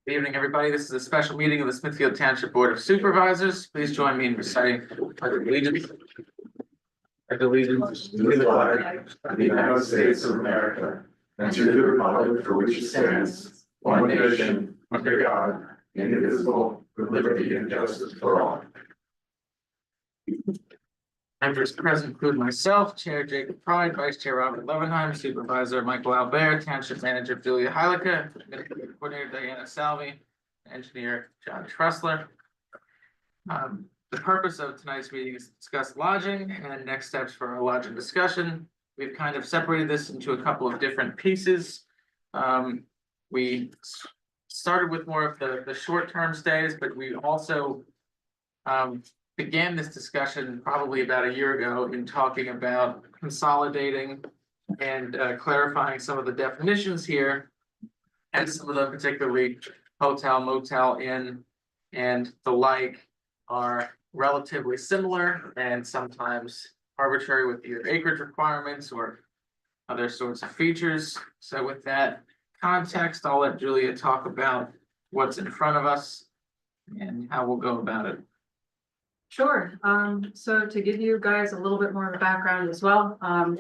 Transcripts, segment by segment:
Good evening, everybody. This is a special meeting of the Smithfield Township Board of Supervisors. Please join me in reciting pledge of allegiance. Pledge of allegiance To the flag of the United States of America and to the republic for which it stands, one nation, under God, indivisible, with liberty and justice for all. Members present include myself, Chair Jacob Pride, Vice Chair Robert Levenheim, Supervisor Michael Albert, Township Manager Julia Heilicke, Administrative Coordinator Diana Salvi, Engineer John Tressler. The purpose of tonight's meeting is to discuss lodging and next steps for our lodging discussion. We've kind of separated this into a couple of different pieces. We started with more of the short-term stays, but we also began this discussion probably about a year ago in talking about consolidating and clarifying some of the definitions here. And some of them, particularly hotel, motel, inn, and the like, are relatively similar and sometimes arbitrary with either acreage requirements or other sorts of features. So with that context, I'll let Julia talk about what's in front of us and how we'll go about it. Sure. So to give you guys a little bit more of a background as well,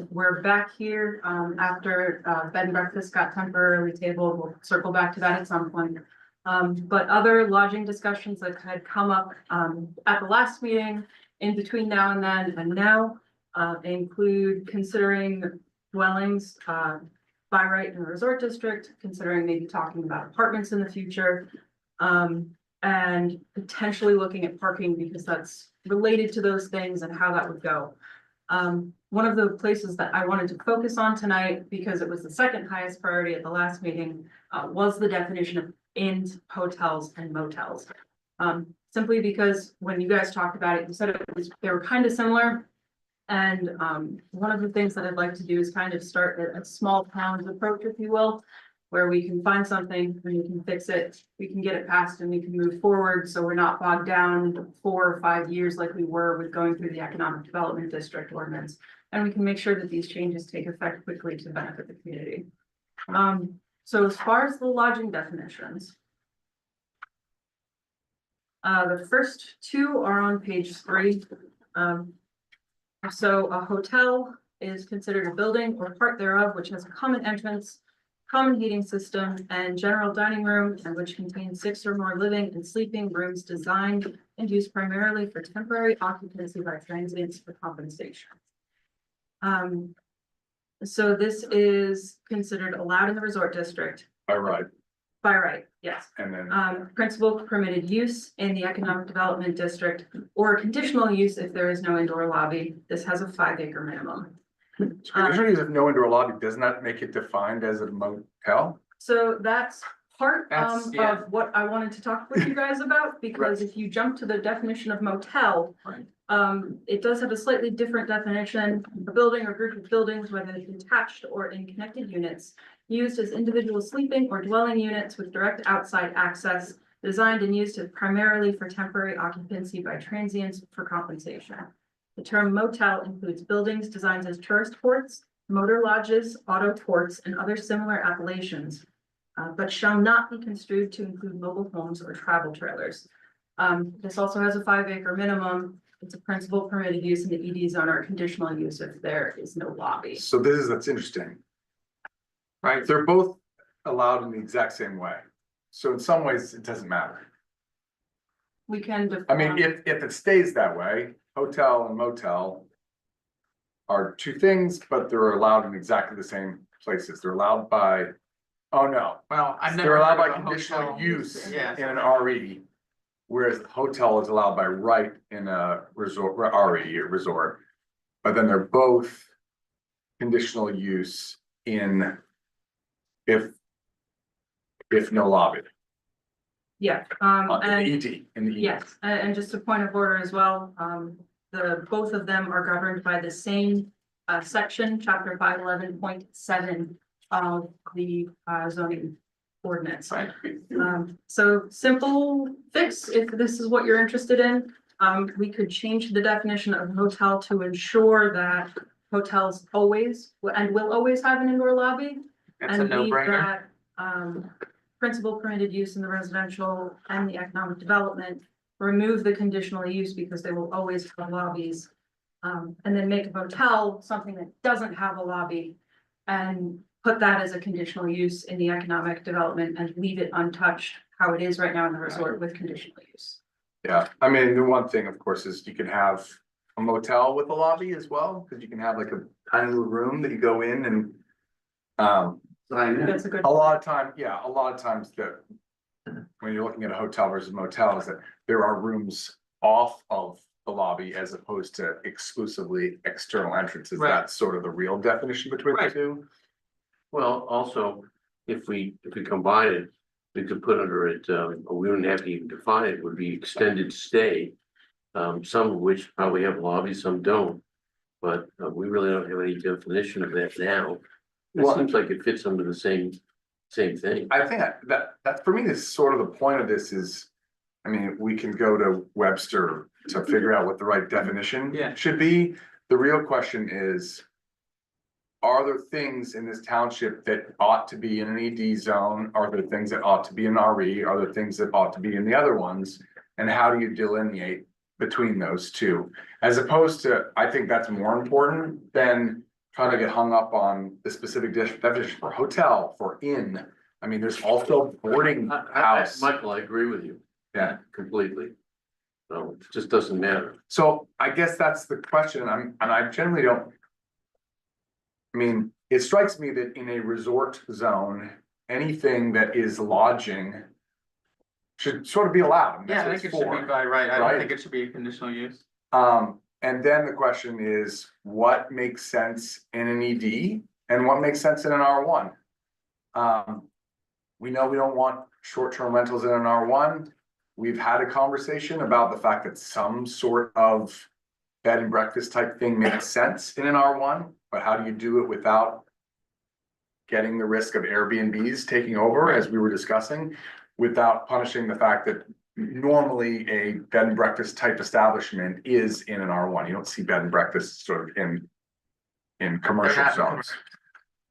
we're back here after bed and breakfast got temporarily tabled. We'll circle back to that at some point. But other lodging discussions that had come up at the last meeting in between now and then and now include considering dwellings by right in the resort district, considering maybe talking about apartments in the future. And potentially looking at parking because that's related to those things and how that would go. One of the places that I wanted to focus on tonight, because it was the second highest priority at the last meeting, was the definition of inns, hotels, and motels. Simply because when you guys talked about it, you said they were kind of similar. And one of the things that I'd like to do is kind of start a small towns approach, if you will, where we can find something and we can fix it, we can get it passed and we can move forward. So we're not bogged down 4 or 5 years like we were with going through the economic development district ordinance. And we can make sure that these changes take effect quickly to benefit the community. So as far as the lodging definitions, the first two are on page 3. So a hotel is considered a building or part thereof which has a common entrance, common heating system, and general dining room, and which contains 6 or more living and sleeping rooms designed and used primarily for temporary occupancy by transients for compensation. So this is considered allowed in the resort district. By right. By right, yes. And then Principal permitted use in the economic development district or conditional use if there is no indoor lobby. This has a 5-acre minimum. conditional use of no indoor lobby, doesn't that make it defined as a motel? So that's part That's- of yeah. what I wanted to talk with you guys about, because if you jump to the definition of motel, Right. it does have a slightly different definition. A building or group of buildings, whether detached or in connected units, used as individual sleeping or dwelling units with direct outside access, designed and used primarily for temporary occupancy by transients for compensation. The term motel includes buildings designed as tourist ports, motor lodges, auto ports, and other similar appellations, but shall not be construed to include mobile homes or travel trailers. This also has a 5-acre minimum. It's a principal permitted use in the ED zone or conditional use if there is no lobby. So that's interesting. Right. They're both allowed in the exact same way. So in some ways, it doesn't matter. We can. I mean, if it stays that way, hotel and motel are two things, but they're allowed in exactly the same places. They're allowed by, oh no. Well, I've They're never allowed heard by of a conditional hotel. use Yeah. in an RE. Whereas the hotel is allowed by right in a resort, RE or resort. But then they're both conditional use in if no lobby. Yeah, In the and ED, in the ED. yes, and just a point of order as well, both of them are governed by the same section, chapter 511.7 of the zoning ordinance. Right. So simple fix, if this is what you're interested in, we could change the definition of hotel to ensure that hotels always and will always have an indoor lobby. That's a And leave no-brainer. that principal permitted use in the residential and the economic development, remove the conditional use because they will always have lobbies. And then make a motel something that doesn't have a lobby and put that as a conditional use in the economic development and leave it untouched how it is right now in the resort with conditional use. Yeah, I mean, the one thing, of course, is you can have a motel with a lobby as well, because you can have like a tiny little room that you go in and. That's a good. A lot of times that. When you're looking at a hotel versus motel, is that there are rooms off of the lobby as opposed to exclusively external entrances. Right. That's sort of the real definition between the Right. two. Well, also, if we combine it, we could put under it, we wouldn't have to even define it, would be extended stay. Some of which probably have lobbies, some don't. But we really don't have any definition of that now. It Well- seems like it fits under the same thing. I think that for me is sort of the point of this is, I mean, we can go to Webster to figure out what the right definition Yeah. should be. The real question is, are there things in this township that ought to be in an ED zone? Are there things that ought to be in RE? Are there things that ought to be in the other ones? And how do you delineate between those two? As opposed to, I think that's more important than trying to get hung up on the specific definition for hotel, for inn. I mean, there's also boarding house. Michael, I agree with you Yeah, completely. So it just doesn't matter. so I guess that's the question, and I generally don't. I mean, it strikes me that in a resort zone, anything that is lodging. Should sort of be allowed. and that's Yeah, I what think it's it should be for. by right. I don't right? think it should be a conditional use. And then the question is, what makes sense in an ED and what makes sense in an R1? We know we don't want short-term rentals in an R1. We've had a conversation about the fact that some sort of bed and breakfast type thing makes sense in an R1, but how do you do it without getting the risk of Airbnbs taking over, as we were discussing, without punishing the fact that normally a bed and breakfast type establishment is in an R1. You don't see bed and breakfast sort of in commercial They're not zones.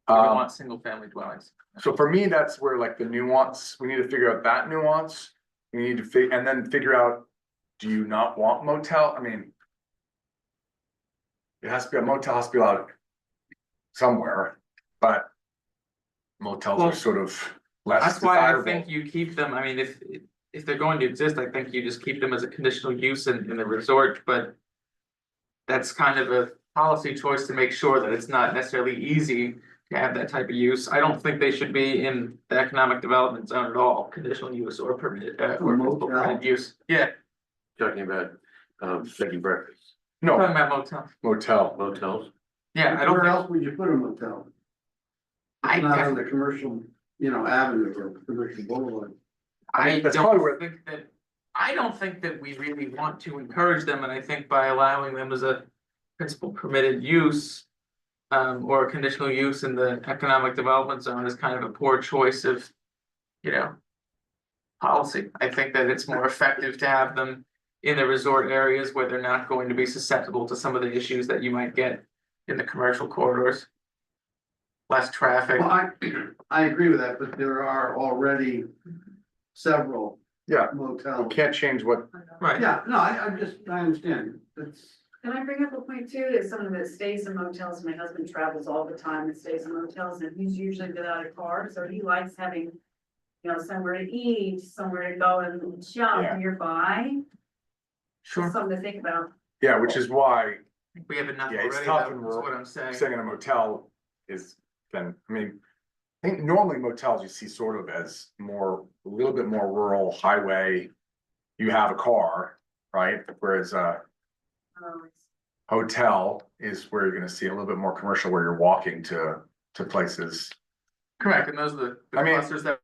We don't want single family dwellings. So for me, that's where like the nuance, we need to figure out that nuance. We need to and then figure out, do you not want motel? I mean. It has to be, a motel has to be allowed somewhere, but. Motels Well, are sort of less That's why I desirable. think you keep them, I mean, if they're going to exist, I think you just keep them as a conditional use in the resort, but. That's kind of a policy choice to make sure that it's not necessarily easy to have that type of use. I don't think they should be in the economic development zone at all, conditional use or permitted, or multiple permitted use. Yeah, Talking about, bed and breakfast, No, talking about motel. motel. motels. Yeah, I don't Where think, else would you put a motel? I Not guess- on the commercial, avenue or commercial boulevard. I That's probably don't where- think that, I don't think that we really want to encourage them, and I think by allowing them as a principal permitted use. Or a conditional use in the economic development zone is kind of a poor choice of, policy. I think that it's more effective to have them in the resort areas where they're not going to be susceptible to some of the issues that you might get in the commercial corridors. Less traffic. Well, I agree with that, but there are already several Yeah, you motels. can't change what, Right. Yeah, no, I understand. It's, Can I bring up a point too, is someone that stays in motels, my husband travels all the time and stays in motels, and he's usually without a car, so he likes having. Somewhere to eat, somewhere to go and Yeah. shop nearby, Sure. something to think about. yeah, which is why We have enough Yeah, it's already, tough though, in is rural- what I'm saying. staying in a motel is then, I mean. I think normally motels you see sort of as more, a little bit more rural highway. You have a car, right? Whereas a Um, hotel is where you're gonna see a little bit more commercial where you're walking to places. Correct, and those are the I mean- clusters that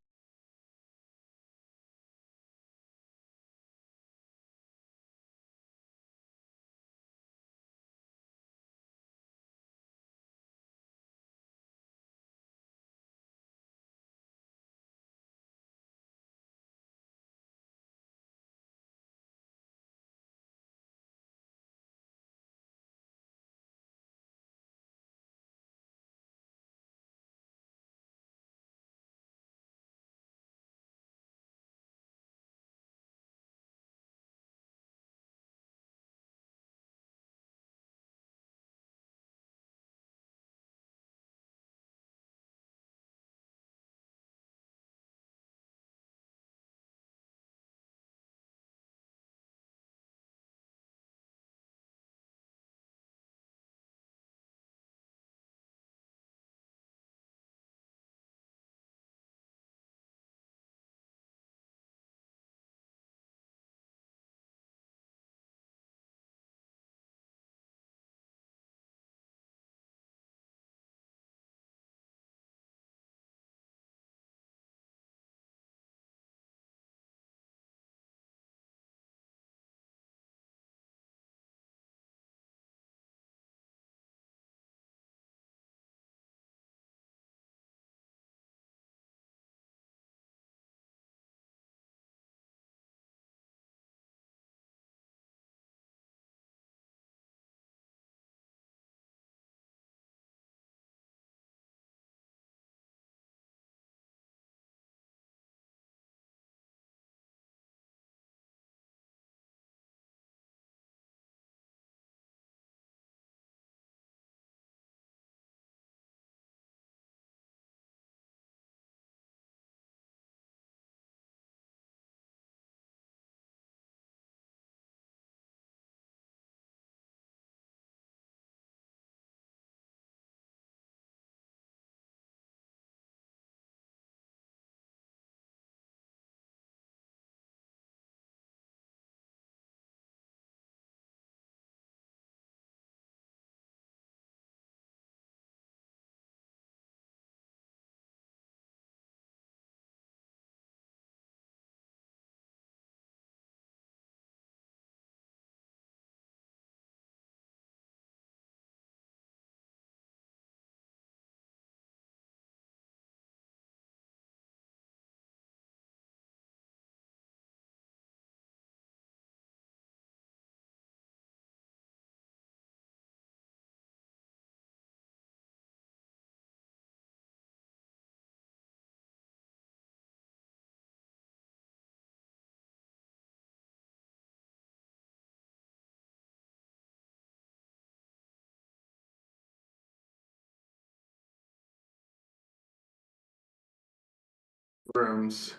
rooms,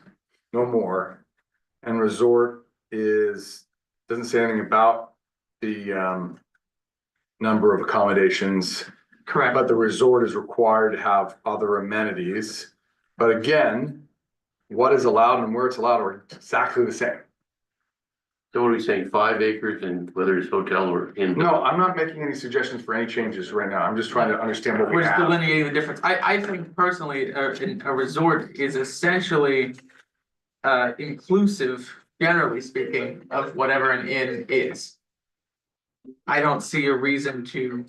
no more. And resort doesn't say anything about the number of accommodations, Correct. but the resort is required to have other amenities. But again, what is allowed and where it's allowed are exactly the same. So what are we saying, 5 acres and whether it's hotel or in? No, I'm not making any suggestions for any changes right now. I'm just trying to understand what we We're just have. delineating the difference. I think personally, a resort is essentially inclusive, generally speaking, of whatever an inn is. I don't see a reason to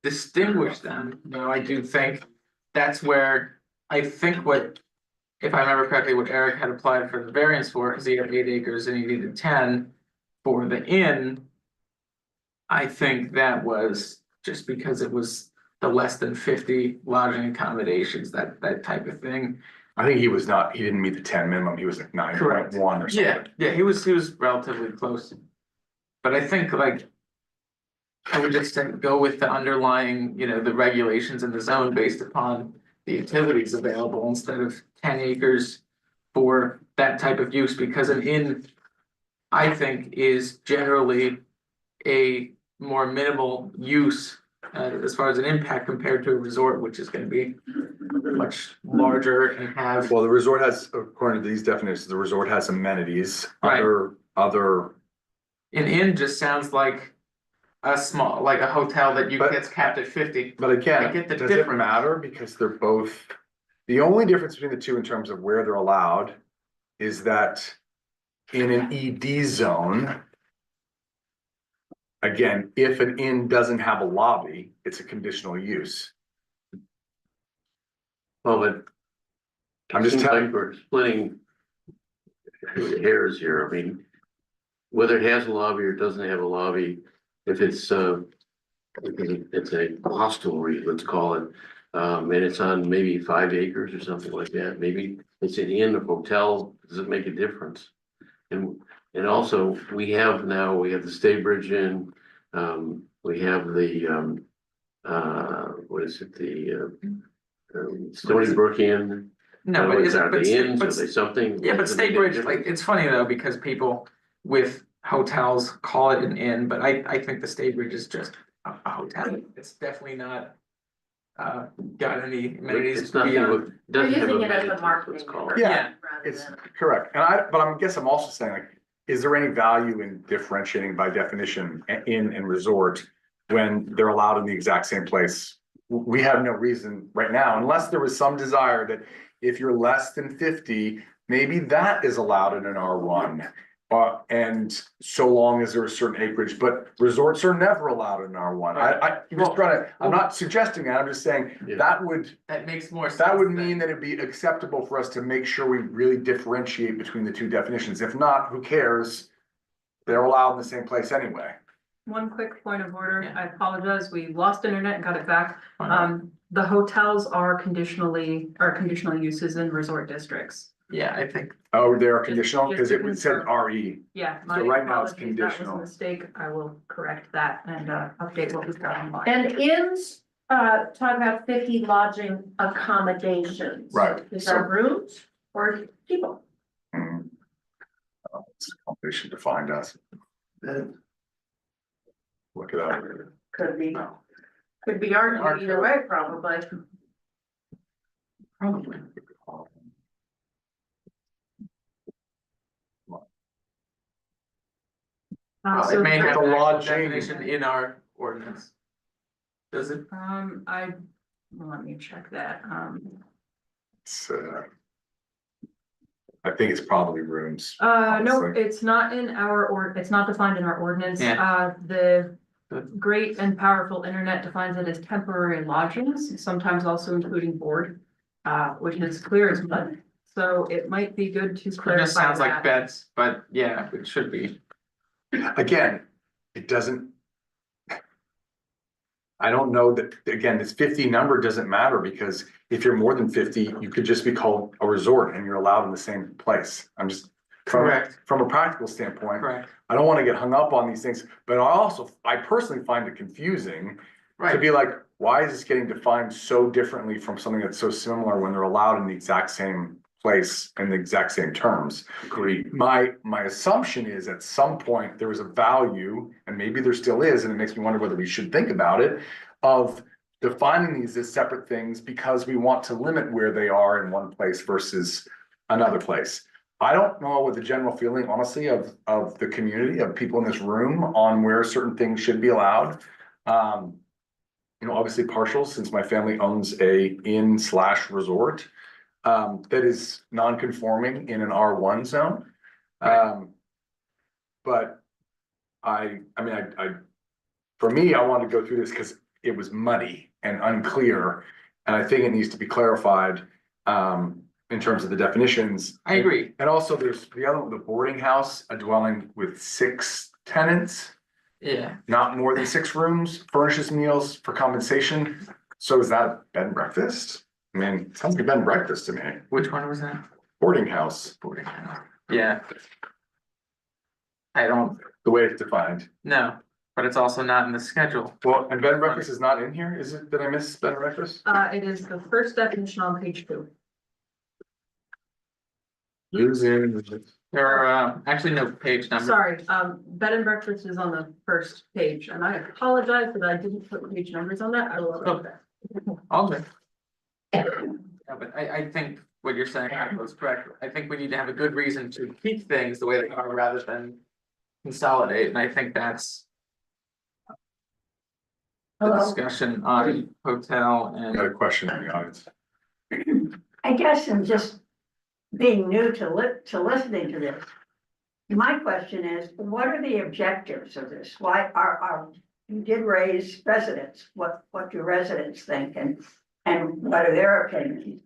distinguish them. No, I do think that's where I think if I remember correctly, what Eric had applied for the variance for, because he had 8 acres and he needed 10 for the inn. I think that was just because it was the less than 50 lodging accommodations, that type of thing. I think he didn't meet the 10 minimum. He was like 9.1 or something. Yeah, he was relatively close. But I think like I would just go with the underlying, the regulations in the zone based upon the utilities available instead of 10 acres for that type of use, because an inn, I think, is generally a more minimal use as far as an impact compared to a resort, which is going to be much larger and have. Well, the resort has, according to these definitions, the resort has amenities, Right. other. An inn just sounds like a small, like a hotel that gets capped at 50. But again, I get the does it difference. matter? Because they're both, the only difference between the two in terms of where they're allowed is that in an ED zone, again, if an inn doesn't have a lobby, it's a conditional use. Well, but. I'm just Seems telling- like we're splitting hairs here. I mean, whether it has a lobby or doesn't have a lobby, if it's a hostelry, let's call it. And it's on maybe 5 acres or something like that. Maybe it's an inn or hotel. Does it make a difference? And also we have the Staybridge Inn, we have the what is it, the Stony Brook Inn. No, but is it, Are they inns? Are but they something? yeah, but Does it make a Staybridge, difference? like, it's funny though, because people with hotels call it an inn, but I think the Staybridge is just a hotel. It's definitely not got any amenities It's nothing, beyond. doesn't have using it as a amenities, marketing let's call term. it. Yeah. rather It's than- correct. But I guess I'm also saying, like, is there any value in differentiating by definition inn and resort when they're allowed in the exact same place? We have no reason right now, unless there was some desire that if you're less than 50, maybe that is allowed in an R1. And so long as there's a certain acreage, but resorts are never allowed in R1. I'm not suggesting that, I'm just saying Yeah. that makes more sense. that would than- mean that it'd be acceptable for us to make sure we really differentiate between the two definitions. If not, who cares? They're allowed in the same place anyway. One quick point of order, I apologize, we lost internet and got it back. Uh, The hotels are conditional uses in resort districts. Yeah, I think, Oh, they're Just- conditional, just because to it said confirm. RE. Yeah, So my right now it's apologies, that was a conditional. mistake, I will correct that and update what we've got online. And inns, talk about 50 lodging accommodations. Right, Is so- that rooms or people? Hmm. They should define us. Look it up. Could be argued either way, probably. probably. It So may the- have The an actual lodging. definition in our ordinance. Does it? let me check that, It's, I think it's probably rooms. no, honestly. it's not in it's not defined in our ordinance. Yeah. The Good. great and powerful internet defines it as temporary lodgings, sometimes also including board, which is clear as mud. So it might be good to It clarify just sounds like that. beds, but yeah, it should be. Again, it doesn't. I don't know that, again, this 50 number doesn't matter, because if you're more than 50, you could just be called a resort and you're allowed in the same place. I'm just. Correct. From a practical standpoint, Correct. I don't want to get hung up on these things, but I personally find it confusing to Right. be like, why is this getting defined so differently from something that's so similar when they're allowed in the exact same place in the exact same terms. Agreed. My assumption is at some point there was a value, and maybe there still is, and it makes me wonder whether we should think about it, of defining these as separate things because we want to limit where they are in one place versus another place. I don't know what the general feeling, honestly, of the community, of people in this room on where certain things should be allowed. Obviously partial, since my family owns a inn/resort that is non-conforming in an R1 zone. But for me, I wanted to go through this because it was muddy and unclear. And I think it needs to be clarified in terms of the definitions. I agree. And also there's the boarding house, a dwelling with 6 tenants, Yeah, not more than 6 rooms, furnishes meals for compensation. So is that a bed and breakfast? I mean, it sounds like a bed and breakfast to me. which one was that? Boarding house, Boarding house. Yeah. I don't the way it's defined. know, but it's also not in the schedule. Well, and bed and breakfast is not in here, is it? Did I miss bed and breakfast? It is the first definition on page 2. Losing. There are actually no page numbers. Sorry, bed and breakfast is on the first page, and I apologize that I didn't put page numbers on that. I will. Okay. All good. Yeah, but I think what you're saying was correct. I think we need to have a good reason to keep things the way they are rather than consolidate, and I think that's the discussion on hotel I got a and question in the audience. I guess I'm just being new to listening to this. My question is, what are the objectives of this? Why you did raise residents, what do residents think and what are their opinions?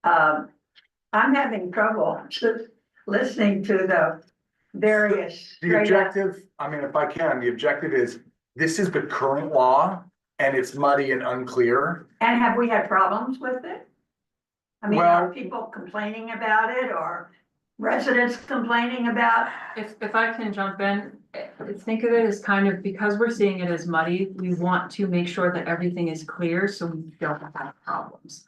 I'm having trouble just listening to the various. The objective, I mean, if I can, the objective is, this is the current law and it's muddy and unclear. And have we had problems with it? I mean, Well- are people complaining about it or residents complaining about? If I can jump in, think of it as kind of, because we're seeing it as muddy, we want to make sure that everything is clear so we don't have problems.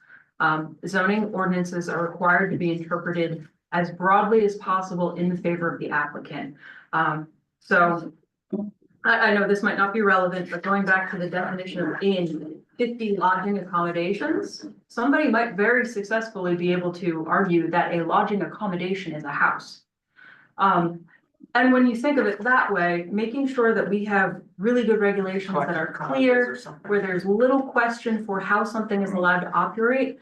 Zoning ordinances are required to be interpreted as broadly as possible in favor of the applicant. So I know this might not be relevant, but going back to the definition of inn, 50 lodging accommodations, somebody might very successfully be able to argue that a lodging accommodation is a house. And when you think of it that way, making sure that we have really good regulations that are clear, where there's little question for how something is allowed to operate,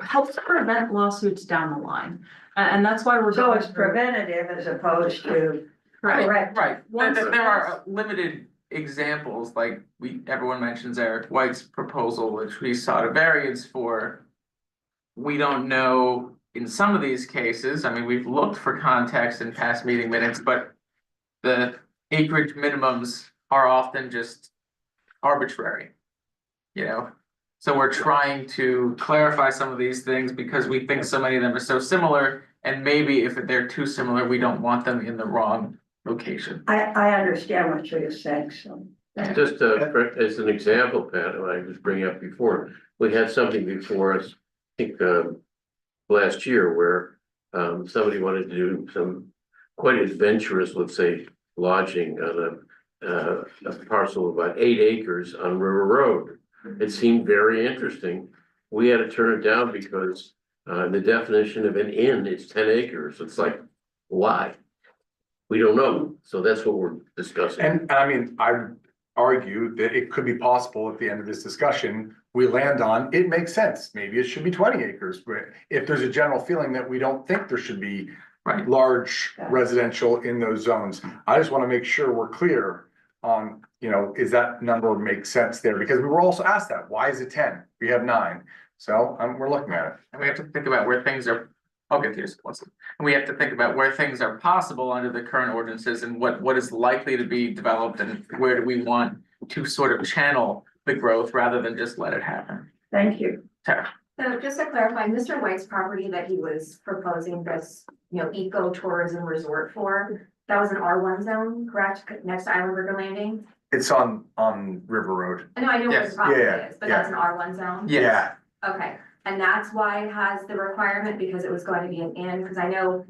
helps prevent lawsuits down the line. And that's why we're. So going it's through- preventative as opposed to Right. correct. right, Once there it are limited examples, like everyone mentions Eric White's proposal, which we sought a variance for. We don't know in some of these cases, I mean, we've looked for context in past meeting minutes, but the acreage minimums are often just arbitrary. So we're trying to clarify some of these things because we think so many of them are so similar, and maybe if they're too similar, we don't want them in the wrong location. I understand what you're saying, so. Just as an example, Pat, I was bringing up before, we had something before us, I think, last year where somebody wanted to do some quite adventurous, let's say, lodging on a parcel of about 8 acres on River Road. It seemed very interesting. We had to turn it down because the definition of an inn is 10 acres. It's like, why? We don't know. So that's what we're discussing. And I mean, I argue that it could be possible at the end of this discussion, we land on, it makes sense. Maybe it should be 20 acres, but if there's a general feeling that we don't think there should be Right. large residential in those zones, I just want to make sure we're clear on, is that number make sense there? Because we were also asked that, why is it 10? We have 9. So we're looking at it. And we have to think about where things are, I'll get to yours once. And we have to think about where things are possible under the current ordinances and what is likely to be developed and where do we want to sort of channel the growth rather than just let it happen. Thank you. Tara. So just to clarify, Mr. White's property that he was proposing this, eco-tourism resort for, that was an R1 zone, correct? Next to Island River Landing? It's on River Road. I know where Yes. the property Yeah, is, but that's an R1 zone? Yes. Okay, And that's why it has the requirement, because it was going to be an inn, because I know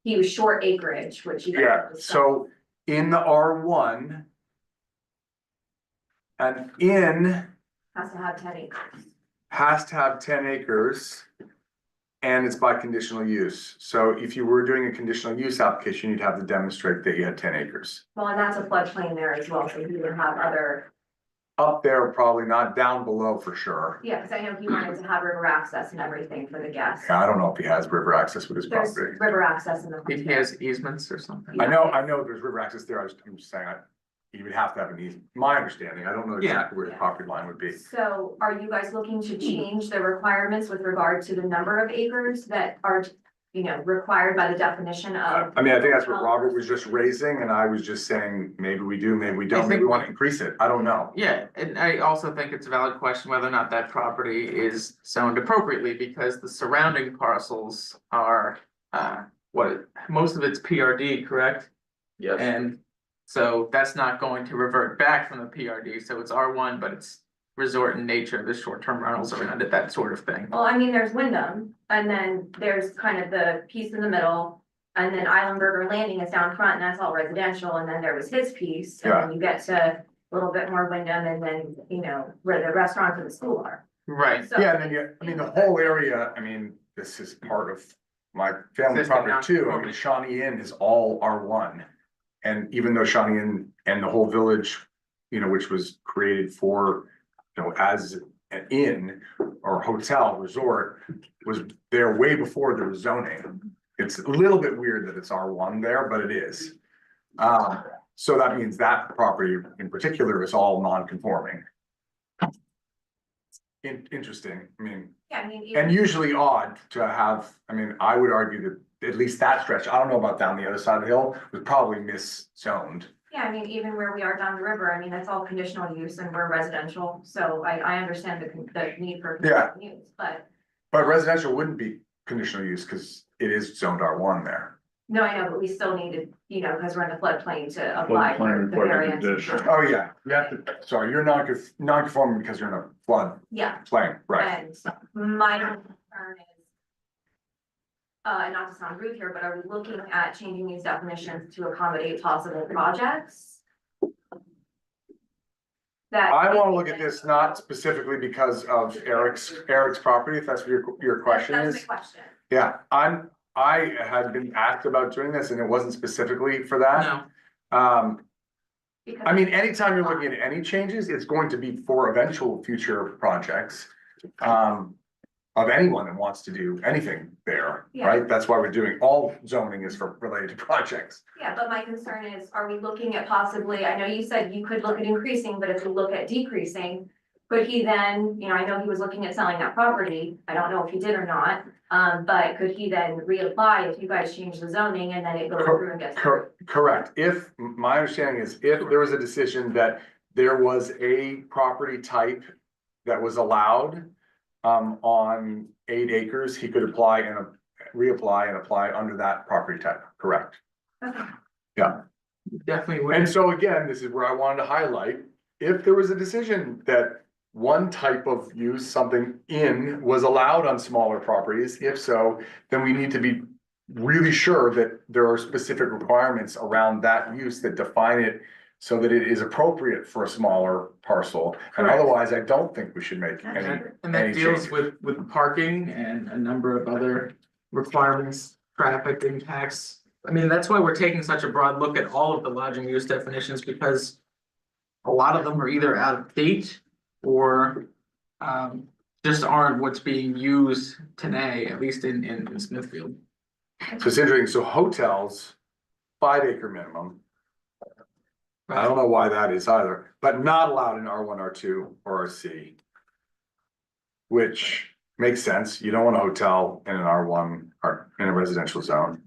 he was short acreage, which you. Yeah, so in the R1. An inn Has to have 10 acres. has to have 10 acres. And it's by conditional use. So if you were doing a conditional use application, you'd have to demonstrate that you had 10 acres. Well, and that's a floodplain there as well, so he would have other, Up there, probably not, down below for sure. yeah, because I know he wanted to have river access and everything for the guests. Yeah, I don't know if he has river access with his There's property. river access in the. He has easements or something. I know there's river access there. I'm just saying, you would have to have an easement. My understanding, I don't know Yeah. exactly where the property line would be. So are you guys looking to change the requirements with regard to the number of acres that are, required by the definition of? I mean, I think that's what Robert was just raising, and I was just saying, maybe we do, maybe we don't, maybe we want to increase it. I don't know. Yeah, and I also think it's a valid question whether or not that property is zoned appropriately, because the surrounding parcels are, most of it's PRD, correct? Yes, And so that's not going to revert back from the PRD, so it's R1, but it's resort in nature, the short-term rentals around it, that sort of thing. Well, I mean, there's Wyndham, and then there's kind of the piece in the middle. And then Islandburger Landing is down front, and that's all residential, and then there was his piece, and then you get to a little bit more Wyndham, and then, where the restaurants and the school are. Right, So- Yeah, and then I mean, the whole area, I mean, this is part of my family Existing property too. I mean, Shawnee Inn is all R1. And even though Shawnee Inn and the whole village, which was created for, as an inn or hotel resort, was there way before there was zoning. It's a little bit weird that it's R1 there, but it is. So that means that property in particular is all non-conforming. Interesting, I mean, Yeah, I mean. and usually odd to have, I mean, I would argue that at least that stretch, I don't know about down the other side of the hill, was probably miszoned. Yeah, I mean, even where we are down the river, I mean, that's all conditional use and we're residential, so I understand the need for. Yeah. conditional use, but, But residential wouldn't be conditional use because it is zoned R1 there. no, I know, but we still needed, because we're in the floodplain to apply for Floodplain the requirement variance. condition. Oh, yeah, you have to, sorry, you're non-conforming because you're in a flood Yeah, plain, right? and my concern is. Not to sound rude here, but are we looking at changing these definitions to accommodate possible projects? That. I want to look at this not specifically because of Eric's property, if that's what your question That's is. my question. Yeah, I had been asked about doing this and it wasn't specifically for that. no, Because I mean, anytime you're looking at any changes, it's going to be for eventual future projects. Of anyone that wants to do anything there, Yeah. right? That's why we're doing, all zoning is for related projects. Yeah, but my concern is, are we looking at possibly, I know you said you could look at increasing, but if we look at decreasing. Could he then, I know he was looking at selling that property, I don't know if he did or not, but could he then reapply if you guys change the zoning and then it goes through and gets. Correct. If, my understanding is if there was a decision that there was a property type that was allowed. On 8 acres, he could apply and reapply and apply under that property type, correct? Okay. definitely would. And so again, this is where I wanted to highlight, if there was a decision that one type of use, something in, was allowed on smaller properties, if so, then we need to be really sure that there are specific requirements around that use that define it so that it is appropriate for a smaller parcel. And Correct. otherwise, I don't think we should make any, And that any deals changes. with parking and a number of other requirements, traffic impacts. I mean, that's why we're taking such a broad look at all of the lodging use definitions, because a lot of them are either out of date or just aren't what's being used today, at least in Smithfield. So it's interesting, so hotels, 5 acre minimum. I don't know why that is either, but not allowed in R1, R2, or RC. Which makes sense, you don't want a hotel in an R1 or in a residential zone.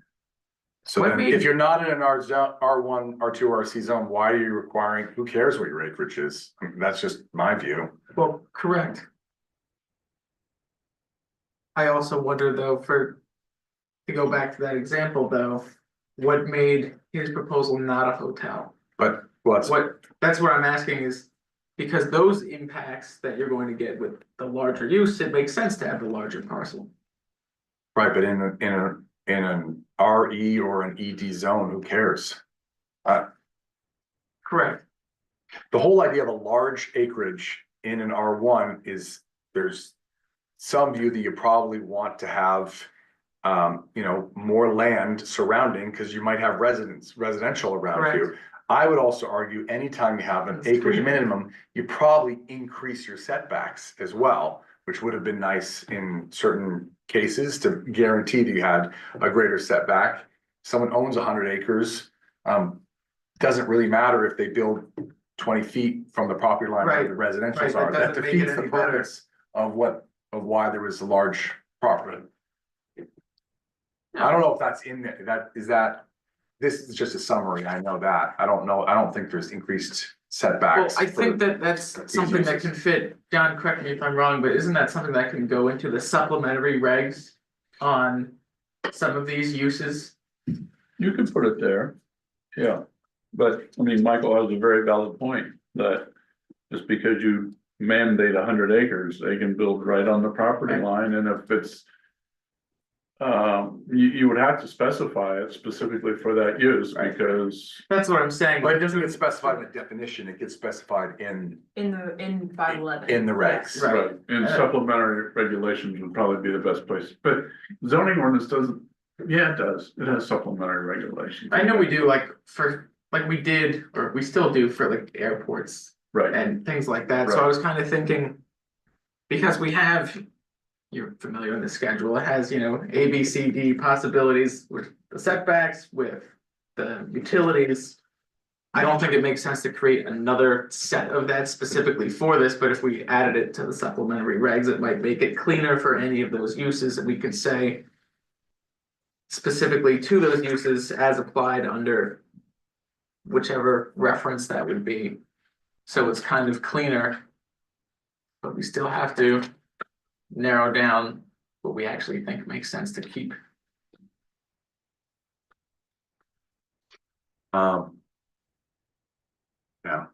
So What then, made- if you're not in an R1, R2, or RC zone, why are you requiring, who cares what your acreage is? I mean, that's just my view. Well, correct. I also wonder though, to go back to that example though, what made his proposal not a hotel? But, well, it's, That's where I'm asking is, Because those impacts that you're going to get with the larger use, it makes sense to have the larger parcel. Right, but in an RE or an ED zone, who cares? Correct. The whole idea of a large acreage in an R1 is there's some view that you probably want to have, more land surrounding, because you might have residential around you. I would also argue anytime you have an It's acreage clear. minimum, you probably increase your setbacks as well, which would have been nice in certain cases to guarantee that you had a greater setback. Someone owns 100 acres, doesn't really matter if they build 20 feet from the property line where Right, the residentials right, are. that That doesn't make it defeats the any better. purpose of why there was a large property. I don't know if that's in there, this is just a summary, I know that, I don't know, I don't think there's increased Well, setbacks. I think that that's something that can fit, John, correct me if I'm wrong, but isn't that something that can go into the supplementary regs on some of these uses? You can put it there, yeah, but I mean, Michael has a very valid point that just because you mandate 100 acres, they can build right on the property line, and if it's. You would have to specify it specifically for that use, Right. because That's what I'm saying. But it doesn't get specified in the definition, it gets specified in In 511. the regs. Right. right, and supplementary regulations would probably be the best place, but zoning ordinance doesn't. Yeah, it does, it has supplementary regulations. I know we do like we did, or we still do for like airports Right, and things like that, so I was kind of thinking. Because we have, you're familiar with the schedule, it has, A, B, C, D possibilities with the setbacks, with the utilities. I don't think it makes sense to create another set of that specifically for this, but if we added it to the supplementary regs, it might make it cleaner for any of those uses, and we could say. Specifically to those uses as applied under. Whichever reference that would be, so it's kind of cleaner. But we still have to narrow down what we actually think makes sense to keep. Yeah,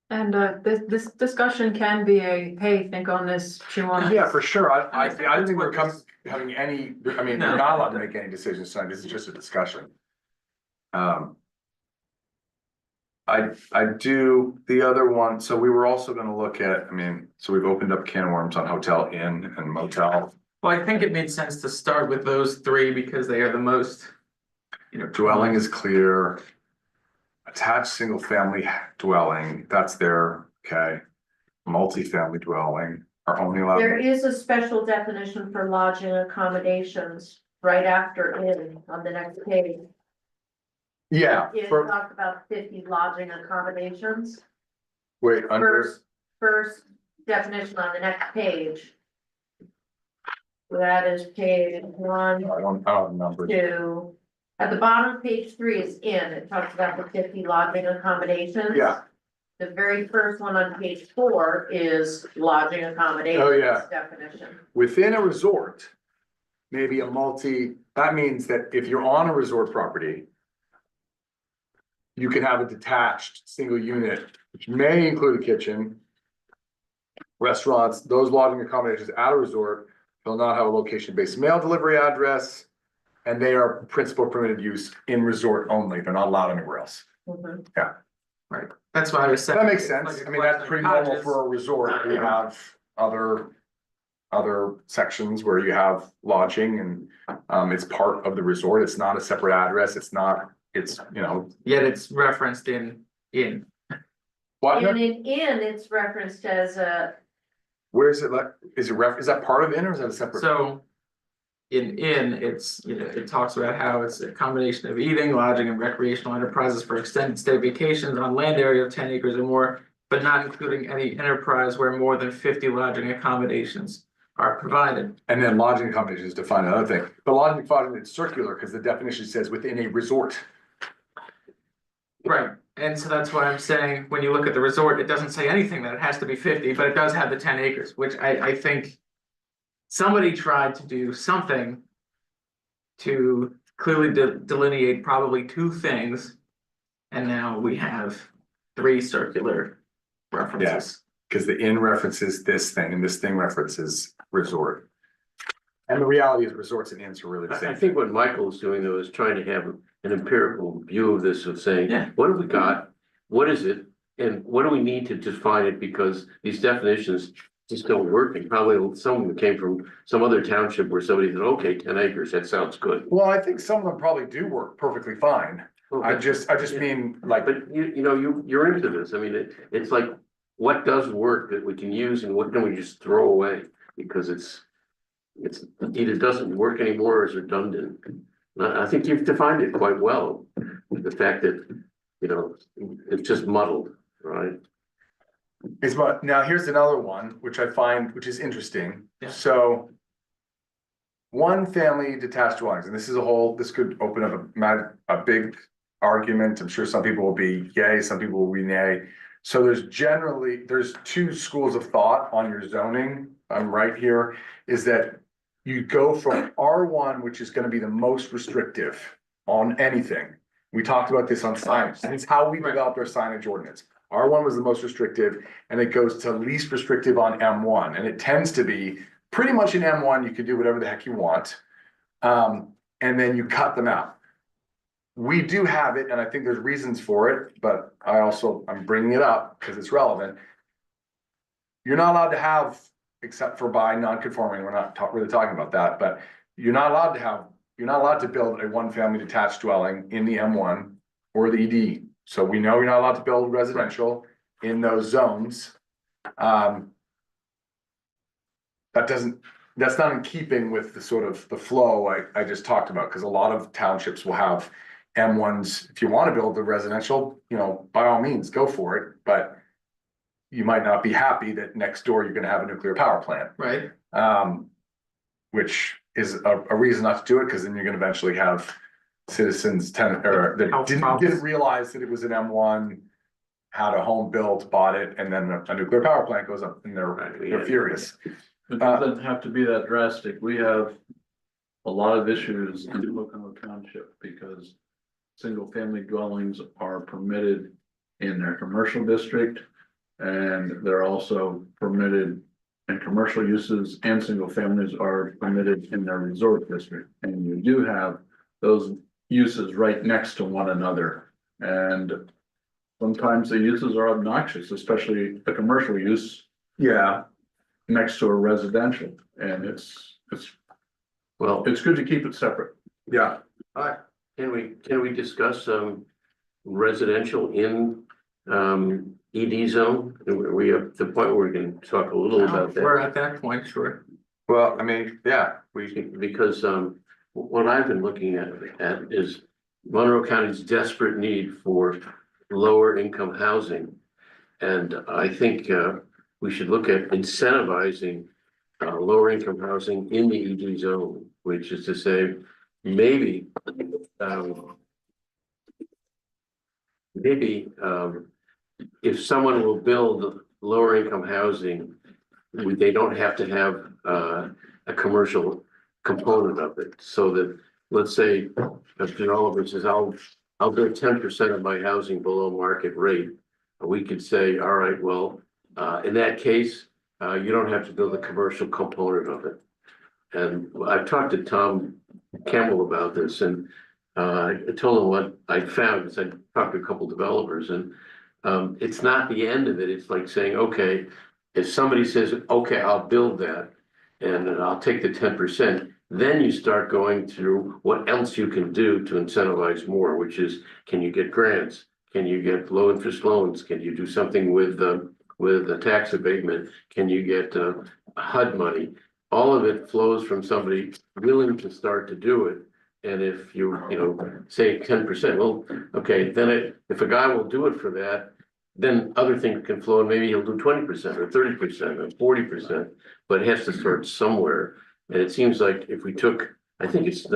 And this discussion can be a, hey, think on this, chew on this. yeah, for sure, I I think don't that's think we're what having any, I mean, No. we're not allowed to make any decisions tonight, this is just a discussion. I do, the other one, so we were also gonna look at, so we've opened up a can of worms on hotel inn and motel. Well, I think it made sense to start with those three because they are the most. Dwelling is clear. Attached single family dwelling, that's there, okay. Multifamily dwelling are only allowed. There is a special definition for lodging accommodations right after in on the next page. Yeah, It for, talks about 50 lodging accommodations. wait, under, First definition on the next page. That is page one, I don't have numbers. 2. At the bottom of page 3 is in, it talks about the 50 lodging accommodations. Yeah. The very first one on page 4 is lodging accommodations. Oh, yeah. Definition. Within a resort, maybe that means that if you're on a resort property. You can have a detached single unit, which may include a kitchen. Restaurants, those lodging accommodations at a resort will not have a location-based mail delivery address. And they are principal permitted use in resort only, they're not allowed anywhere else. Mhm. Right, that's what I was saying. That makes It's sense, like a I mean, that's collection pretty of normal cottages. for a resort, we have other sections where you have lodging and it's part of the resort, it's not a separate address, it's Yet it's referenced in. what, And in it's referenced as a, where is it, like, is that part of in or is that a separate? So. It's, it talks about how it's a combination of eating, lodging and recreational enterprises for extended stay vacations on land area of 10 acres or more. But not including any enterprise where more than 50 lodging accommodations are provided. And then lodging accommodations define another thing, but lodging accommodation is circular because the definition says within a resort. Right, and so that's why I'm saying, when you look at the resort, it doesn't say anything that it has to be 50, but it does have the 10 acres, which I think. Somebody tried to do something. To clearly delineate probably two things. And now we have three circular references. Cause the inn references this thing and this thing references resort. And the reality is resorts and inns are really the I same. think what Michael is doing though is trying to have an empirical view of this, of saying, Yeah. what have we got? What is it? And what do we need to define it? Because these definitions just don't work. And probably some of them came from some other township where somebody said, okay, 10 acres, that sounds good. Well, I think some of them probably do work perfectly fine. I just Yeah. mean like, But you're into this. I mean, it's like, what does work that we can use and what can we just throw away? Because it's either doesn't work anymore or is redundant. I think you've defined it quite well. The fact that, it's just muddled, right? it's what, now here's another one, which I find, which is interesting. Yeah. So. One family detached dwellings, and this could open up a big argument. I'm sure some people will be yay, some people will be nay. So there's two schools of thought on your zoning. I'm right here, is that you go from R1, which is gonna be the most restrictive on anything. We talked about this on signage. That's how we developed our signage ordinance. R1 was the most restrictive, and it goes to least restrictive on M1, and it tends to be pretty much in M1, you can do whatever the heck you want. And then you cut them out. We do have it, and I think there's reasons for it, but I'm bringing it up because it's relevant. You're not allowed to have, except for by non-conforming, we're not really talking about that, but you're not allowed to build a one-family detached dwelling in the M1 or the ED. So we know you're not allowed to build residential in those zones. That's not in keeping with the sort of the flow I just talked about, because a lot of townships will have M1s. If you want to build the residential, by all means, go for it, but you might not be happy that next door you're gonna have a nuclear power plant. Right. Which is a reason not to do it, because then you're gonna eventually have citizens that didn't realize that it was an M1, had a home built, bought it, and then a nuclear power plant goes up and they're furious. It doesn't have to be that drastic. We have a lot of issues in Pocono Township because single family dwellings are permitted in their commercial district. And they're also permitted in commercial uses, and single families are permitted in their resort district. And you do have those uses right next to one another. And sometimes the uses are obnoxious, especially the commercial use. Yeah. Next to a residential, and it's good to keep it separate. Yeah. Can we discuss residential in ED zone? Are we at the point where we can talk a little about that? We're at that point, sure. Well, I mean, yeah, Because what I've been looking at is Monroe County's desperate need for lower income housing. And I think we should look at incentivizing lower income housing in the ED zone, which is to say, maybe if someone will build lower income housing, they don't have to have a commercial component of it. So that, let's say, a developer says, I'll build 10% of my housing below market rate. We could say, all right, well, in that case, you don't have to build a commercial component of it. And I've talked to Tom Campbell about this, and I told him what I found, because I talked to a couple developers, and it's not the end of it. It's like saying, okay, if somebody says, okay, I'll build that, and I'll take the 10%, then you start going through what else you can do to incentivize more, which is, can you get grants? Can you get low interest loans? Can you do something with a tax abatement? Can you get HUD money? All of it flows from somebody willing to start to do it. And if you say 10%, well, okay, then if a guy will do it for that, then other things can flow, and maybe he'll do 20% or 30% or 40%, but it has to start somewhere. And it seems like if we took, I think it's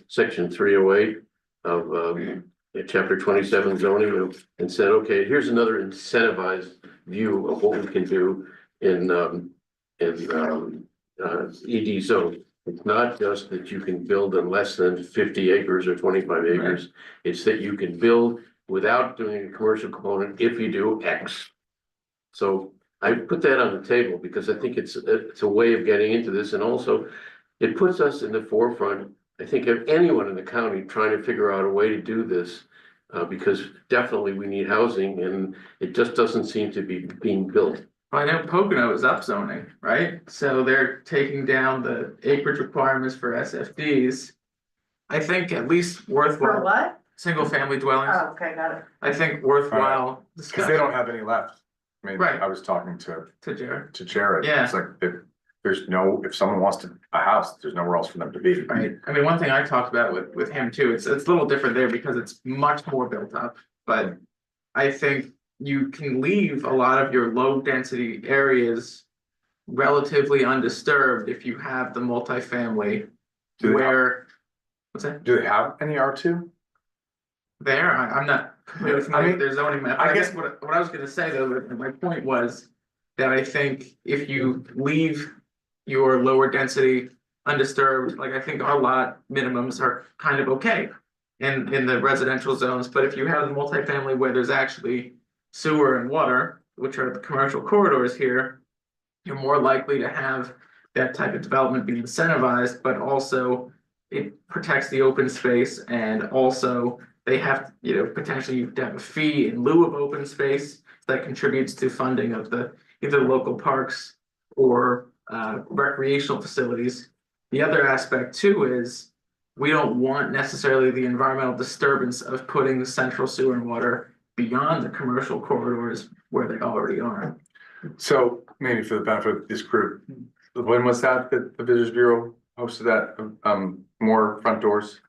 section 308 of chapter 27 zoning, and said, okay, here's another incentivized view of what we can do in ED zone. It's not just that you can build on less than 50 acres or 25 acres. It's that you can build without doing a commercial component if you do X. So I put that on the table because I think it's a way of getting into this, and also it puts us in the forefront, I think, of anyone in the county trying to figure out a way to do this. Because definitely we need housing and it just doesn't seem to be being built. I know Pocono is upzoning, right? So they're taking down the acreage requirements for SFDs. I think at least For worthwhile, what? single family dwellings, Oh, okay, got it. I think worthwhile Cause they discussion don't have any left. I mean, Right. I was talking to Jared. Jared. Yeah. It's like, there's no, if someone wants a house, there's nowhere else for them to be. Right, I mean, one thing I talked about with him too, it's a little different there because it's much more built up, but. I think you can leave a lot of your low density areas. Relatively undisturbed if you have the multifamily Do they have- where. What's that? Do they have any R2? There, I'm not completely familiar with their zoning map, I I guess guess- what I was gonna say though, my point was. That I think if you leave your lower density undisturbed, like I think our lot minimums are kind of okay. In the residential zones, but if you have the multifamily where there's actually sewer and water, which are the commercial corridors here. You're more likely to have that type of development be incentivized, but also it protects the open space and also they have, potentially you have a fee in lieu of open space that contributes to funding of the either local parks or recreational facilities. The other aspect too is we don't want necessarily the environmental disturbance of putting the central sewer and water beyond the commercial corridors where they already are. So maybe for the benefit of this group, when was that the Visitors Bureau hosted that, more front doors?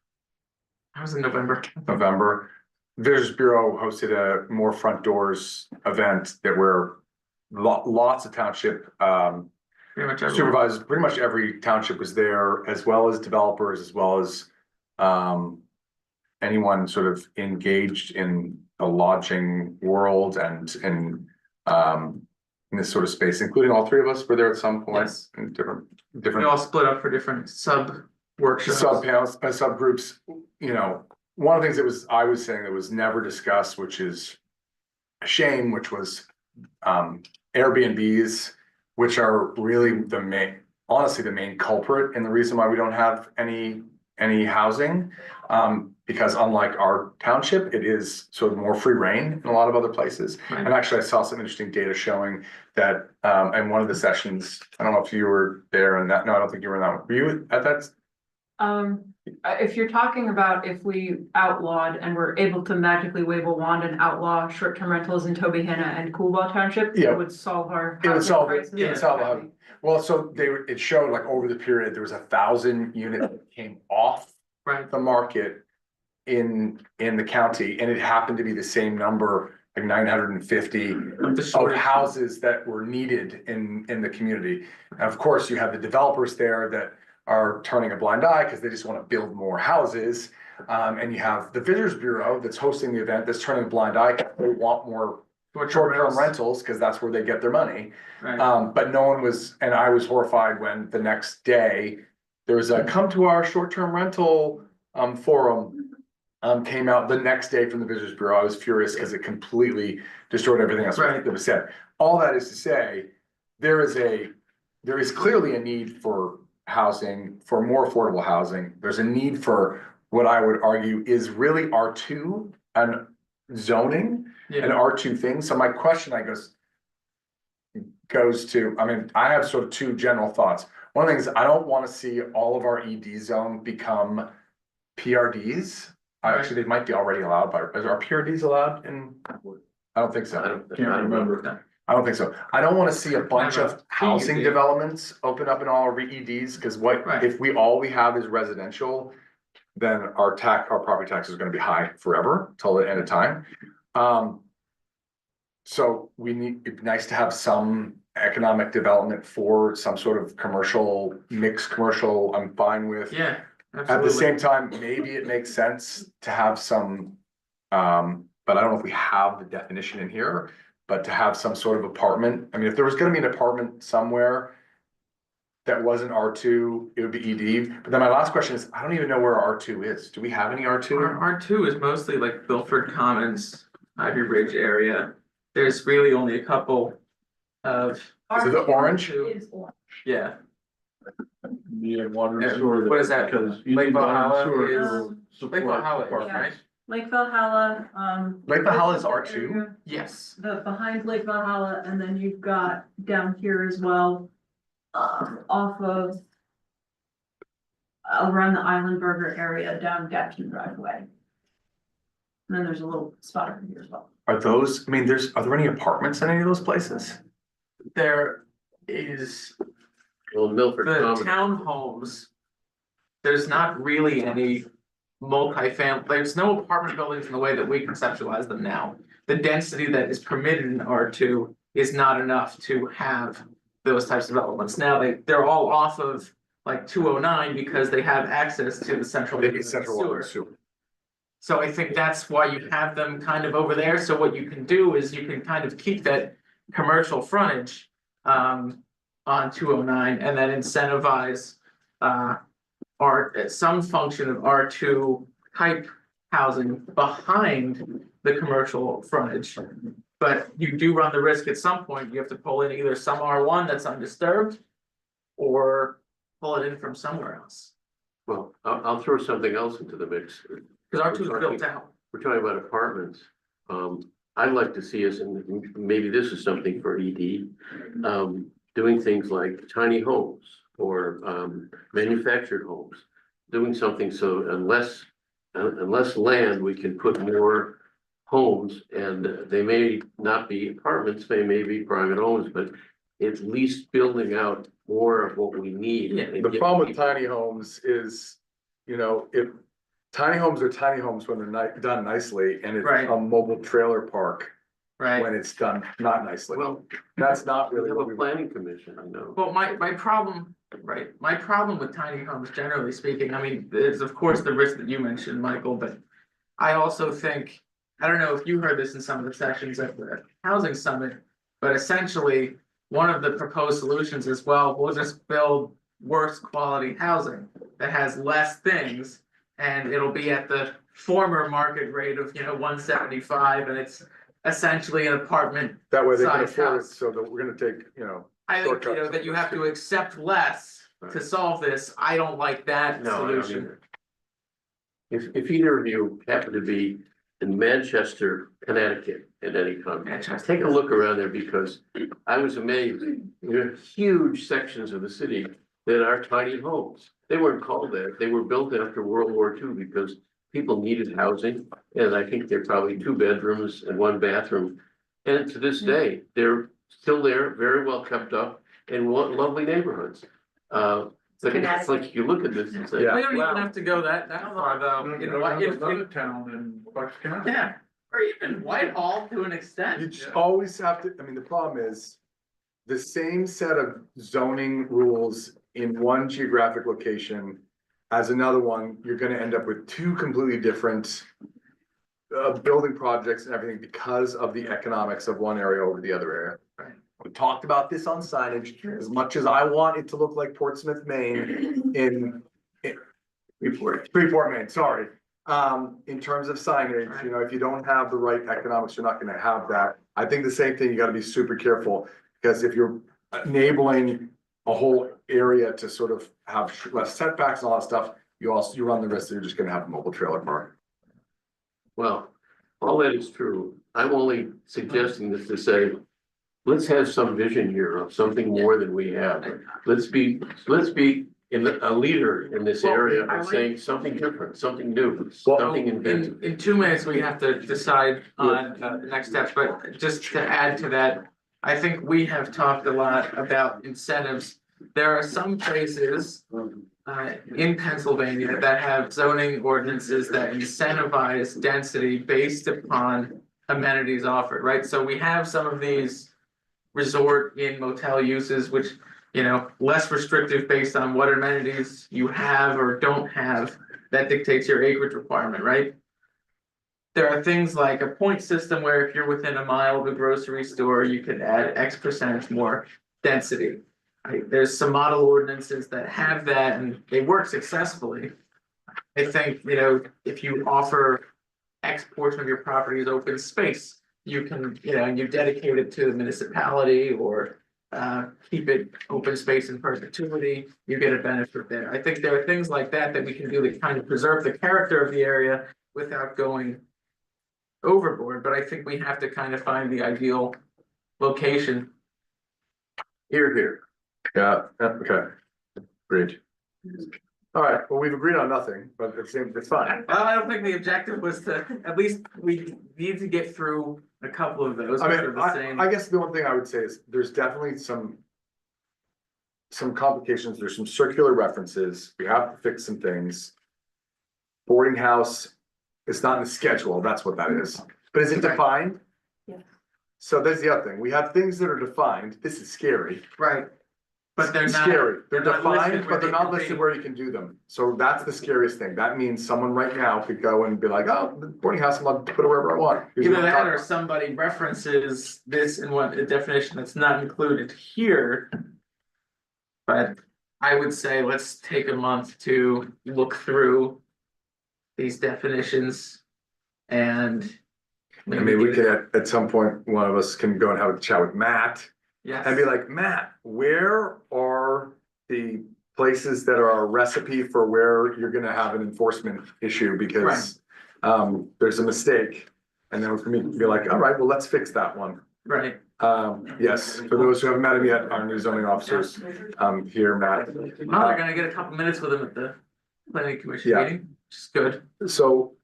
That was in November. November. Visitors Bureau hosted a more front doors event that where lots of township, Pretty much everyone. supervisors, pretty much every township was there, as well as developers, as well as anyone sort of engaged in the lodging world and in this sort of space, including all three of us were there at some point. Yes. In We different all split up for different sub workshops. sub panels, subgroups. One of the things I was saying that was never discussed, which is a shame, which was Airbnbs, which are really honestly the main culprit and the reason why we don't have any housing. Because unlike our township, it is sort of more free reign in a lot of other places. Right. And actually, I saw some interesting data showing that in one of the sessions, I don't know if you were there and that, no, I don't think you were in that one. Were you at that? If you're talking about if we outlawed and were able to magically wave a wand and outlaw short-term rentals in Tobyhanna and Coolbaugh Township, Yeah. it would solve our. It would housing solve it. crisis. It would solve it. Well, so it showed like over the period, there was 1,000 units that came off Right. the market in the county, and it happened to be the same number, like 950 The of shortage. houses that were needed in the community. And of course, you have the developers there that are turning a blind eye because they just want to build more houses. And you have the Visitors Bureau that's hosting the event that's turning a blind eye. 'Cause they want more short-term rentals because that's where they get their money. Right. But no one was, and I was horrified when the next day there was a come to our short-term rental forum. Came out the next day from the Visitors Bureau. I was furious because it completely destroyed everything else Right. that was said. All that is to say, there is clearly a need for housing, for more affordable housing. There's a need for what I would argue is really R2 and zoning and Yeah. R2 things. So my question, goes to, I mean, I have sort of two general thoughts. One of the things, I don't want to see all of our ED zone become PRDs. Actually, they might be already allowed is our PRDs allowed in? I don't think so. Can't remember. I don't think so. I don't want to see a bunch Have a of housing PUD. developments open up in all our EDs, because Right. if all we have is residential, then our property tax is gonna be high forever till the end of time. So it'd be nice to have some economic development for some sort of mixed commercial, I'm fine with. Yeah, At the absolutely. same time, maybe it makes sense to have some, but I don't know if we have the definition in here, but to have some sort of apartment. I mean, if there was gonna be an apartment somewhere that wasn't R2, it would be ED. But then my last question is, I don't even know where R2 is. Do we have any Our R2? R2 is mostly like Bilford Commons, Ivy Ridge area. There's really only a couple of, Is it the orange? Is orange. yeah, The water Yeah, and sewer. what is that? Because you Lake need water and Valhalla sewer is- to Lake support Valhalla, apartments. right? Lake Valhalla, Lake Valhalla is this R2? area, Yes. The behind Lake Valhalla, and then you've got down here as well. Off of. Around the Island Burger area down Gatkin Driveway. And then there's a little spot over here as well. Are those, I mean, are there any apartments in any of those places? There is Well, Milford the Commons, townhomes. There's not really any multifamily, there's no apartment buildings in the way that we conceptualize them now. The density that is permitted in R2 is not enough to have those types of developments. Now, they're all off of like 209 because they have access to the central. They need central water sewer. and sewer. So I think that's why you have them kind of over there. So what you can do is you can kind of keep that commercial frontage on 209 and then incentivize some function of R2 type housing behind the commercial frontage. But you do run the risk at some point, you have to pull in either some R1 that's undisturbed or pull it in from somewhere else. well, I'll throw something else into the mix. Because R2 is built out. We're talking about apartments. I'd like to see us, and maybe this is something for ED, doing things like tiny homes or manufactured homes. Doing something so unless land, we can put more homes, and they may not be apartments, they may be private homes, but at least building out more of what we need. Yeah, and The give problem with people- tiny homes is, if tiny homes are tiny homes when they're done nicely and it's Right. a mobile trailer park Right. when it's done not nicely. Well, That's not we really have what a we want. planning commission, I know. Well, my problem, right, my problem with tiny homes, generally speaking, I mean, there's of course the risk that you mentioned, Michael, but. I also think, I don't know if you heard this in some of the sessions at the housing summit, but essentially. One of the proposed solutions is, well, we'll just build worse quality housing that has less things. And it'll be at the former market rate of, 175, and it's essentially an apartment. That way they can size afford it, house. so that we're gonna take, I think, Shortcuts. that you have to accept less to solve this. I don't like that No, I don't solution. either. If either of you happen to be in Manchester, Connecticut at any time, Manchester. take a look around there because I was amazed. There are huge sections of the city that are tiny homes. They weren't called that. They were built after World War II because people needed housing. And I think they're probably 2 bedrooms and 1 bathroom. And to this day, they're still there, very well kept up in lovely neighborhoods. But it's like you look at this and say, Yeah. We don't even have to go that far though. Another town in Bucks County. Yeah, or even Whitehall to an extent. you just always have to, I mean, the problem is. The same set of zoning rules in one geographic location as another one, you're gonna end up with 2 completely different. Building projects and everything because of the economics of one area over the other area. Right. We talked about this on signage, as much as I want it to look like Portsmouth, Maine in. Freeport, Maine, sorry. In terms of signage, if you don't have the right economics, you're not gonna have that. I think the same thing, you gotta be super careful, because if you're enabling a whole area to sort of have less setbacks and all that stuff, you run the risk that you're just gonna have a mobile trailer park. well, all that is true. I'm only suggesting this to say, let's have some vision here of something more than we have. Let's be a leader in this area I of like- saying something different, something new, Well, something inventive. In 2 minutes, we have to decide on the next steps, but just to add to that. I think we have talked a lot about incentives. There are some places in Pennsylvania that have zoning ordinances that incentivize density based upon amenities offered, right? So we have some of these resort in motel uses, which, less restrictive based on what amenities you have or don't have. That dictates your acreage requirement, right? There are things like a point system where if you're within a mile of a grocery store, you could add X percentage more density. there's some model ordinances that have that and they work successfully. I think, if you offer X portion of your property as open space, you can, you dedicate it to the municipality or keep it open space in perpetuity, you get a benefit there. I think there are things like that that we can do to kind of preserve the character of the area without going overboard, but I think we have to kind of find the ideal location. Here. Yeah, okay. Great. All right, well, we've agreed on nothing, but it's fine. Well, I don't think the objective was to, at least we need to get through a couple of those. I which mean, are the same. I guess the one thing I would say is there's definitely some complications. There's some circular references. We have to fix some things. Boarding house, it's not in the schedule. That's what that is. But is it defined? Yeah. So that's the other thing. We have things that are defined. This is scary. Right. But they're It's not. scary. They're not listed defined, where but they're they not could listed be. where you can do them. So that's the scariest thing. That means someone right now could go and be like, oh, the boarding house, I'm allowed to put it wherever I want. Here's Either what I'm that talking or about. somebody references this in a definition that's not included here. But I would say let's take a month to look through these definitions and. I mean, we can, at some point, one of us can go and have a chat with Matt Yes. and be like, Matt, where are the places that are a recipe for where you're gonna have an enforcement issue? Because there's a mistake. And then for me to be like, all right, well, let's fix that one. Right. Yes, for those who haven't met him yet, our new zoning officers, here, Matt. Well, they're gonna get a couple minutes with him at the planning commission Yeah. meeting, which is good. So,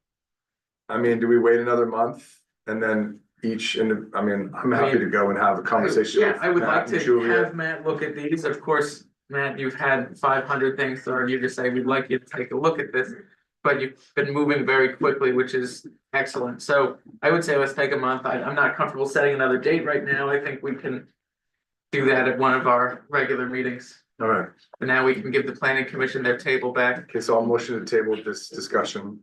I mean, do we wait another month and then I'm happy to go and have a conversation. Yeah, with I would Matt like and to Julia. have Matt look at these. Of course, Matt, you've had 500 things thrown at you to say, we'd like you to take a look at this. But you've been moving very quickly, which is excellent. So I would say let's take a month. I'm not comfortable setting another date right now. I think we can do that at one of our regular meetings. All right, But now we can give the planning commission their table back. okay, so I'll motion to table this discussion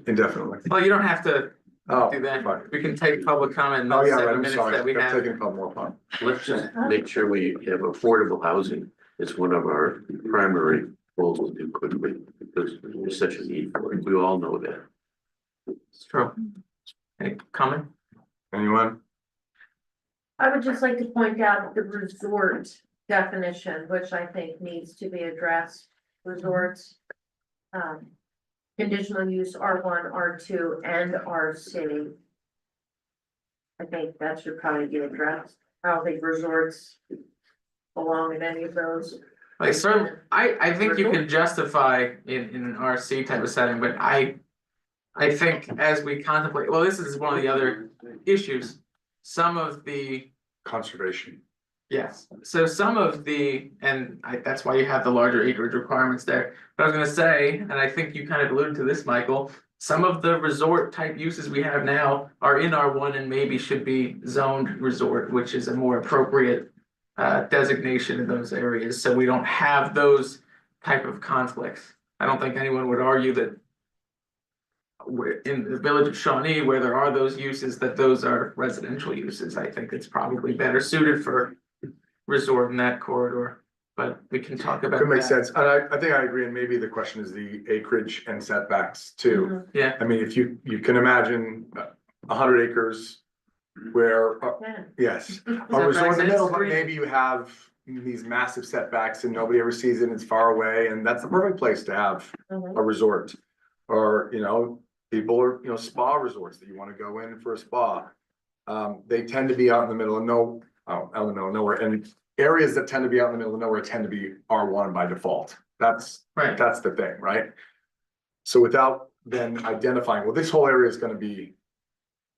indefinitely. Well, you don't have to Oh, do that. fine. We can take public comment in Oh, those yeah, right, 7 I'm minutes sorry. that we I'm have. taking a couple more time. Let's just make sure we have affordable housing. It's one of our primary goals to do quickly, because there's such a need for it. We all know that. It's true. Any comment? Anyone? I would just like to point out the resort definition, which I think needs to be addressed. Resorts. Conditional use R1, R2, and RC. I think that should probably be addressed. I don't think resorts belong in any of those. Like certainly, I think you can justify in an RC type of setting, but I think as we contemplate, well, this is one of the other issues. Some of the, Conservation. yes, so some of the, that's why you have the larger acreage requirements there. But I was gonna say, and I think you kind of alluded to this, Michael, some of the resort type uses we have now are in R1 and maybe should be zoned resort, which is a more appropriate designation in those areas, so we don't have those type of conflicts. I don't think anyone would argue that in the village of Shawnee, where there are those uses, that those are residential uses. I think it's probably better suited for resort in that corridor, but we can talk about Could make that. sense. And I think I agree. And maybe the question is the acreage and setbacks too. Yeah, I mean, if you can imagine 100 acres where, Yeah. yes, a resort in the Setbacks middle, and but screening. maybe you have these massive setbacks and nobody ever sees it and it's far away. And that's the perfect place to have Mhm. a resort. Or, people are, spa resorts that you want to go in for a spa. They tend to be out in the middle of nowhere. And areas that tend to be out in the middle of nowhere tend to be R1 by default. That's right. the thing, right? So without then identifying, well, this whole area is gonna be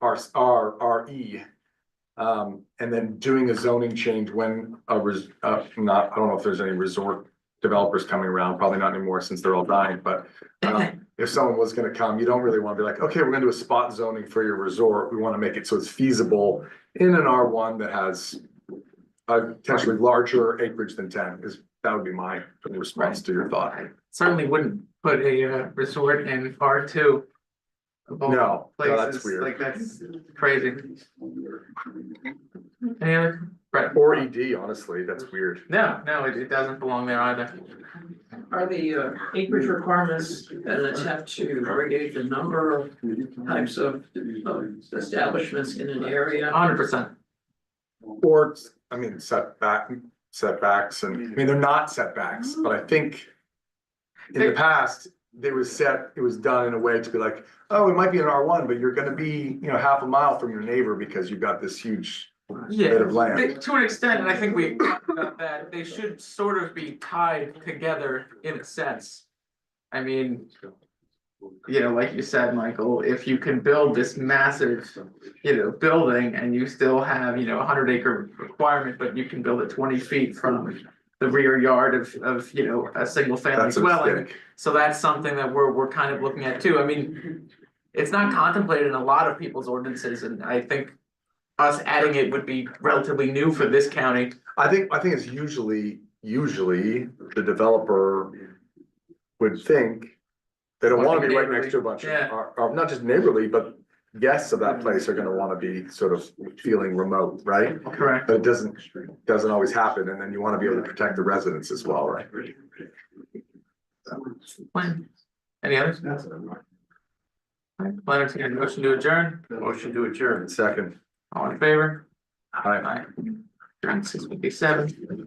RE. And then doing a zoning change when I don't know if there's any resort developers coming around, probably not anymore since they're all dying, but. If someone was gonna come, you don't really wanna be like, okay, we're gonna do a spot zoning for your resort. We wanna make it so it's feasible in an R1 that has. A potentially larger acreage than 10 that would be my response to your thought. I certainly wouldn't put a resort in R2. Of all No, that's places, weird. like that's crazy. Any other Right. Or ED, honestly, that's weird. No, it doesn't belong there either. Are the acreage requirements an attempt to regulate the number of types of establishments in an area? 100%. Or, I mean, setbacks, and, I mean, they're not setbacks, but I think. In the past, it was done in a way to be like, oh, it might be an R1, but you're gonna be, half a mile from your neighbor because you've got this huge. Yeah, Bit of land. to an extent, and I think we talked about that, they should sort of be tied together in a sense. I mean, like you said, Michael, if you can build this massive, building and you still have, 100-acre requirement, but you can build it 20 feet from the rear yard of, a single family That's a dwelling. mistake. So that's something that we're kind of looking at too. I mean, it's not contemplated in a lot of people's ordinances, and I think us adding it would be relatively new for this county. I think it's usually the developer would think. They don't wanna be right next to a bunch of, Yeah. or not just neighborly, but guests of that place are gonna wanna be sort of feeling remote, right? Correct. But it doesn't always happen, and then you wanna be able to protect the residents as well, right? Plan. Any others? Plan to motion to adjourn, Motion to adjourn. Second, all in favor? aye. Aye. 6:57.